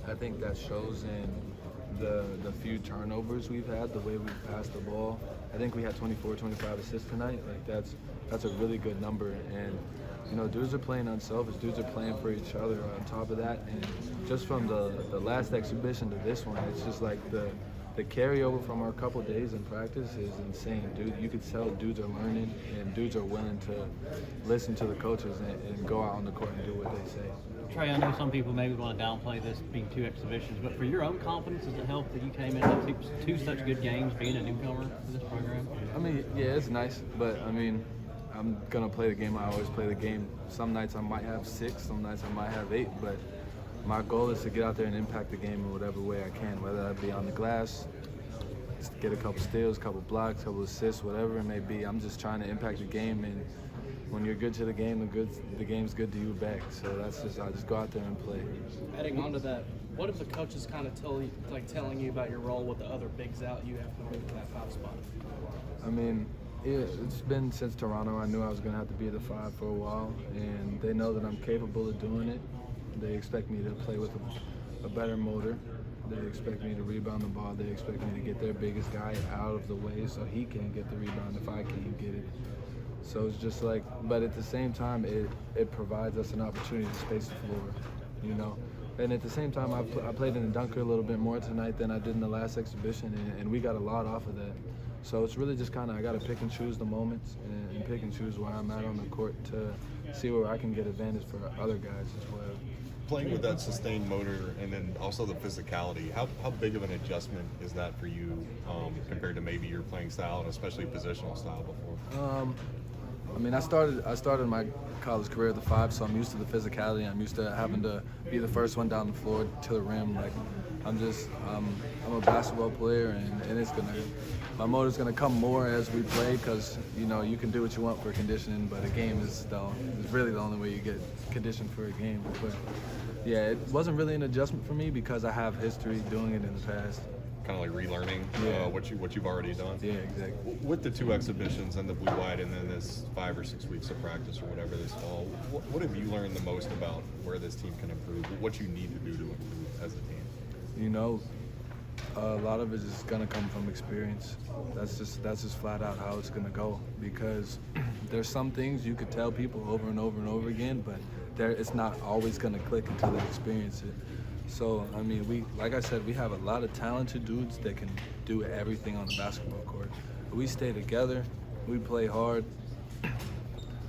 I think that shows in the few turnovers we've had, the way we've passed the ball. I think we had 24, 25 assists tonight. Like that's a really good number. And you know, dudes are playing unselfish. Dudes are playing for each other. On top of that, and just from the last exhibition to this one, it's just like the carryover from our couple days in practice is insane, dude. You could tell dudes are learning and dudes are willing to listen to the coaches and go out on the court and do what they say. Trey, I know some people maybe want to downplay this being 2 exhibitions, but for your own confidence, does it help that you came in two such good games being a newcomer to this program? I mean, yeah, it's nice, but I mean, I'm gonna play the game. I always play the game. Some nights I might have 6, some nights I might have 8, but my goal is to get out there and impact the game in whatever way I can, whether that be on the glass, just get a couple steals, couple blocks, couple assists, whatever it may be. I'm just trying to impact the game, and when you're good to the game, the game's good to you back. So I just go out there and play. Adding on to that, what if the coaches kind of telling you about your role with the other bigs out, you have to move to that 5 spot? I mean, it's been since Toronto. I knew I was going to have to be the 5 for a while, and they know that I'm capable of doing it. They expect me to play with a better motor. They expect me to rebound the ball. They expect me to get their biggest guy out of the way so he can't get the rebound if I can't get it. So it's just like, but at the same time, it provides us an opportunity to space the floor, you know. And at the same time, I played in the dunker a little bit more tonight than I did in the last exhibition, and we got a lot off of that. So it's really just kind of, I got to pick and choose the moments and pick and choose where I'm at on the court to see where I can get advantage for other guys as well. Playing with that sustained motor and then also the physicality, how big of an adjustment is that for you compared to maybe your playing style and especially positional style before? I mean, I started my college career at the 5, so I'm used to the physicality. I'm used to having to be the first one down the floor to the rim. Like, I'm a basketball player, and my motor's gonna come more as we play, because you know you can do what you want for conditioning, but a game is really the only way you get conditioned for a game. But yeah, it wasn't really an adjustment for me because I have history doing it in the past. Kind of like relearning what you've already done. Yeah, exactly. With the 2 exhibitions and the blue white, and then this 5 or 6 weeks of practice or whatever this fall, what have you learned the most about where this team can improve? What you need to do to improve as a team? You know, a lot of it is gonna come from experience. That's just flat out how it's gonna go. Because there's some things you could tell people over and over and over again, but it's not always gonna click until they experience it. So, I mean, like I said, we have a lot of talented dudes that can do everything on the basketball court. We stay together, we play hard. I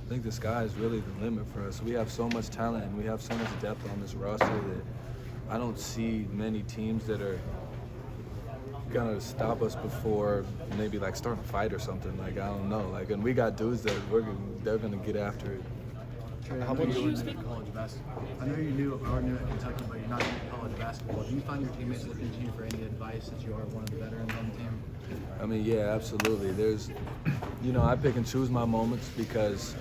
think the sky is really the limit for us. We have so much talent and we have so much depth on this roster that I don't see many teams that are gonna stop us before maybe like starting a fight or something. Like, I don't know. Like, and we got dudes that they're gonna get after it. Trey, I know you knew college basketball. I know you knew at Kentucky, but you're not new to college basketball. Do you find your teammates looking to you for any advice since you are one of the veterans on the team? I mean, yeah, absolutely. There's, you know, I pick and choose my moments because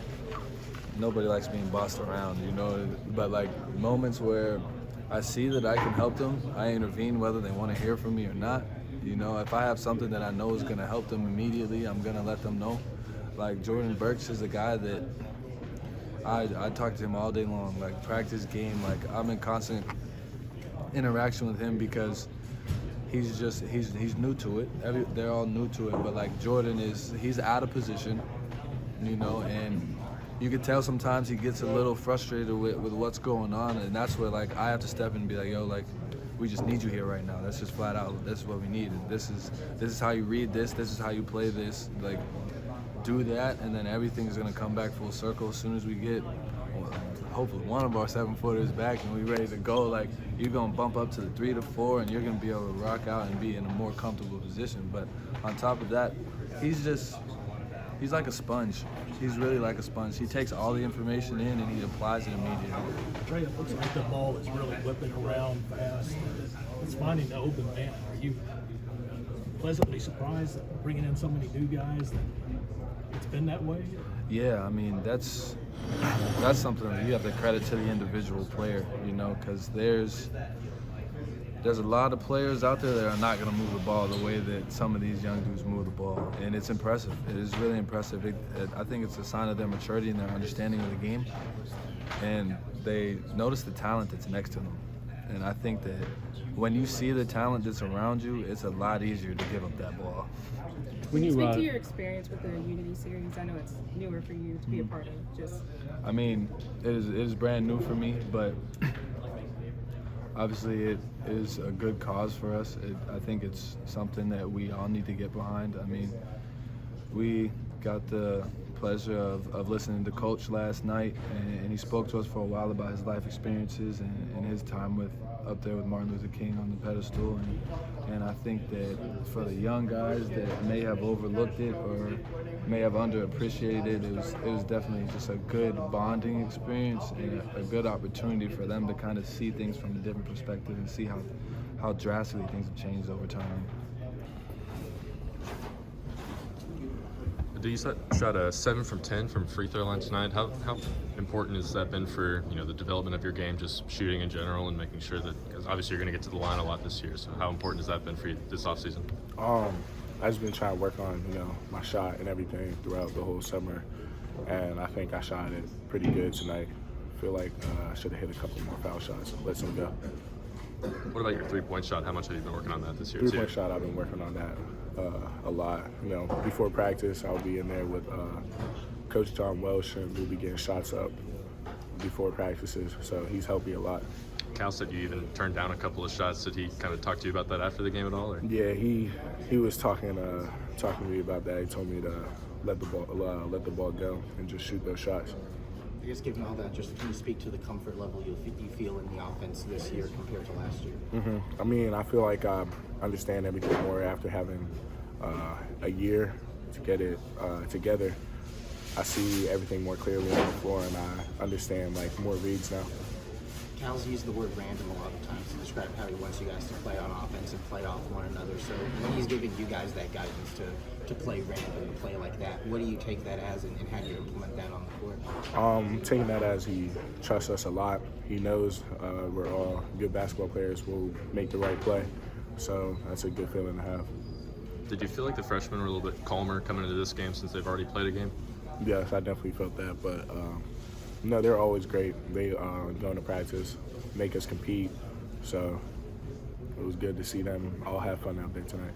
nobody likes being bossed around, you know. But like moments where I see that I can help them, I intervene whether they want to hear from me or not. You know, if I have something that I know is going to help them immediately, I'm going to let them know. Like Jordan Burks is a guy that I talk to him all day long, like practice, game. Like, I'm in constant interaction with him because he's new to it. They're all new to it, but like Jordan he's out of position, you know, and you can tell sometimes he gets a little frustrated with what's going on, and that's where like I have to step in and be like, yo, like, we just need you here right now. That's just flat out. This is what we need. This is how you read this. This is how you play this. Like, do that, and then everything's gonna come back full circle as soon as we get, hopefully, one of our 7-footers back and we ready to go. Like, you're gonna bump up to the 3 to 4, and you're gonna be able to rock out and be in a more comfortable position. But on top of that, he's like a sponge. He's really like a sponge. He takes all the information in and he applies it immediately. Trey, it looks like the ball is really whipping around fast. It's finding the open man. Are you pleasantly surprised that bringing in so many new guys that it's been that way? Yeah, I mean, that's something that you have to credit to the individual player, you know, because there's a lot of players out there that are not going to move the ball the way that some of these young dudes move the ball, and it's impressive. It is really impressive. I think it's a sign of their maturity and their understanding of the game, and they notice the talent that's next to them. And I think that when you see the talent that's around you, it's a lot easier to give up that ball. When you speak to your experience with the Unity series, I know it's newer for you to be a part of. Just, I mean, it is brand new for me, but obviously it is a good cause for us. I think it's something that we all need to get behind. I mean, we got the pleasure of listening to Coach last night, and he spoke to us for a while about his life experiences and his time up there with Martin Luther King on the pedestal. And I think that for the young guys that may have overlooked it or may have underappreciated it, it was definitely just a good bonding experience and a good opportunity for them to kind of see things from a different perspective and see how drastically things have changed over time. You shot a 7 from 10 from free throw line tonight. How important has that been for the development of your game, just shooting in general, and making sure that, because obviously you're going to get to the line a lot this year. So how important has that been for you this offseason? I've just been trying to work on my shot and everything throughout the whole summer, and I think I shot it pretty good tonight. I feel like I should have hit a couple more foul shots. Let some go. What about your three-point shot? How much have you been working on that this year? Three-point shot, I've been working on that a lot. Before practice, I'll be in there with Coach John Welsh, and we'll be getting shots up before practices. So he's helped me a lot. Cal said you even turned down a couple of shots. Did he kind of talk to you about that after the game at all? Or? Yeah, he was talking to me about that. He told me to let the ball go and just shoot those shots. I guess given all that, just can you speak to the comfort level you feel in the offense this year compared to last year? Mm-hmm. I mean, I feel like I understand everything more after having a year to get it together. I see everything more clearly on the floor, and I understand more reads now. Cal's used the word random a lot of times to describe how he wants you guys to play on offense and play off one another. So when he's giving you guys that guidance to play random, to play like that, what do you take that as, and how do you implement that on the court? Taking that as he trusts us a lot. He knows we're all good basketball players. We'll make the right play. So that's a good feeling to have. Did you feel like the freshmen were a little bit calmer coming into this game since they've already played a game? Yes, I definitely felt that, but no, they're always great. They go into practice, make us compete, so it was good to see them all have fun out there tonight.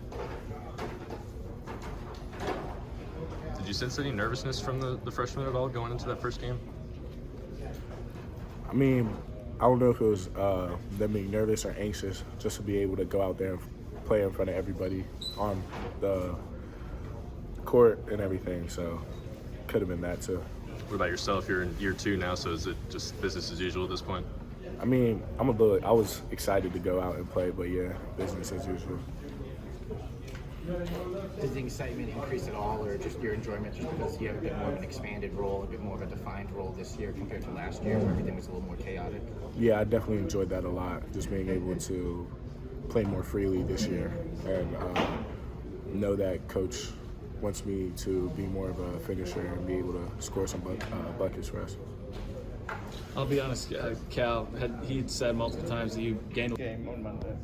Did you sense any nervousness from the freshmen at all going into that first game? I mean, I don't know if it was them being nervous or anxious, just to be able to go out there and play in front of everybody on the court and everything, so could have been that too. What about yourself? You're in year 2 now, so is it just business as usual at this point? I mean, I was excited to go out and play, but yeah, business as usual. Does the excitement increase at all, or just your enjoyment just because you have a bit more of an expanded role, a bit more of a defined role this year compared to last year where everything was a little more chaotic? Yeah, I definitely enjoyed that a lot, just being able to play more freely this year and know that Coach wants me to be more of a finisher and be able to score some buckets for us. I'll be honest, Cal, he'd said multiple times that you gained a game on Monday.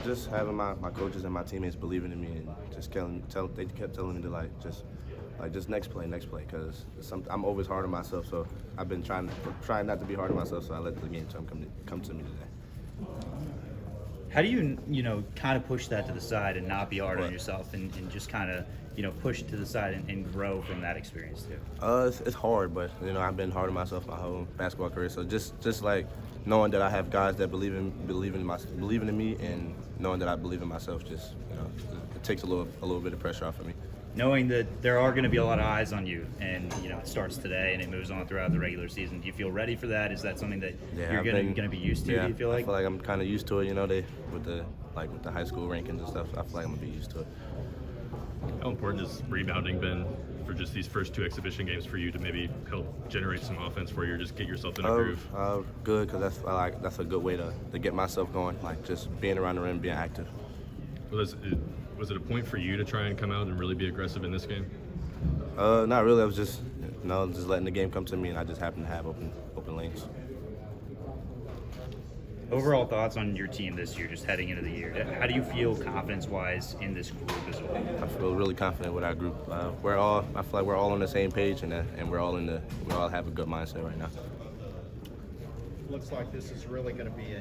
Just having my coaches and my teammates believing in me, and just they kept telling me to just next play, because I'm always hard on myself. So I've been trying not to be hard on myself. So I let the game come to me today. How do you kind of push that to the side and not be hard on yourself and just kind of push it to the side and grow from that experience too? It's hard, but I've been hard on myself my whole basketball career. So just like knowing that I have guys that believe in me, and knowing that I believe in myself, just it takes a little bit of pressure off of me. Knowing that there are going to be a lot of eyes on you, and it starts today and it moves on throughout the regular season. Do you feel ready for that? Is that something that you're going to be used to? Yeah, do you feel like? I feel like I'm kind of used to it. With the high school rankings and stuff, I feel like I'm gonna be used to it. How important has rebounding been for just these first 2 exhibition games for you to maybe help generate some offense for you, or just get yourself in a groove? Good, because that's a good way to get myself going, just being around the rim, being active. Was it a point for you to try and come out and really be aggressive in this game? Not really. I was just letting the game come to me, and I just happened to have open lanes. Overall thoughts on your team this year, just heading into the year. How do you feel confidence-wise in this group as well? I feel really confident with our group. I feel like we're all on the same page, and we all have a good mindset right now. Looks like this is really going to be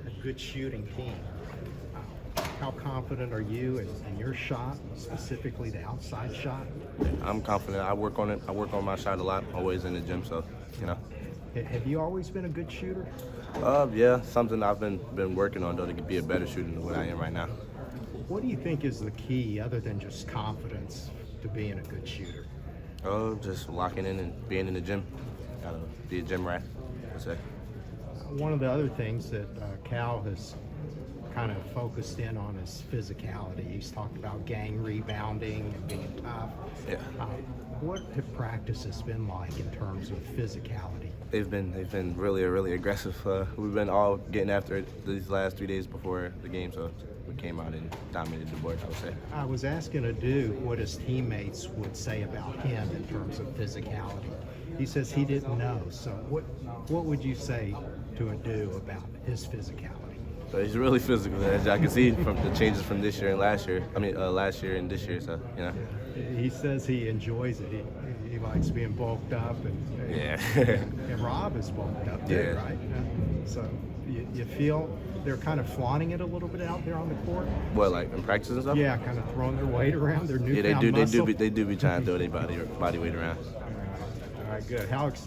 a good shooting team. How confident are you in your shot, specifically the outside shot? I'm confident. I work on it. I work on my shot a lot, always in the gym, so, you know. Have you always been a good shooter? Yeah, something I've been working on, though, to be a better shooter than what I am right now. What do you think is the key, other than just confidence, to being a good shooter? Just locking in and being in the gym. Gotta be a gym rat, I'd say. One of the other things that Cal has kind of focused in on is physicality. He's talked about gang rebounding and being tough. Yeah. What have practices been like in terms of physicality? They've been really aggressive. We've been all getting after it these last 3 days before the game, so we came out and dominated the boards, I would say. I was asking Adou what his teammates would say about him in terms of physicality. He says he didn't know. So what would you say to Adou about his physicality? So he's really physical, as I can see from the changes from this year and last year. I mean, last year and this year, so, you know. He says he enjoys it. He likes being bulked up, and yeah. and Rob is bulked up too, Yeah. right? So you feel they're kind of flaunting it a little bit out there on the court? What, like in practice and stuff? Yeah, kind of throwing their weight around, their newfound Yeah, muscle. they do be trying to throw their body weight around. All right, good. How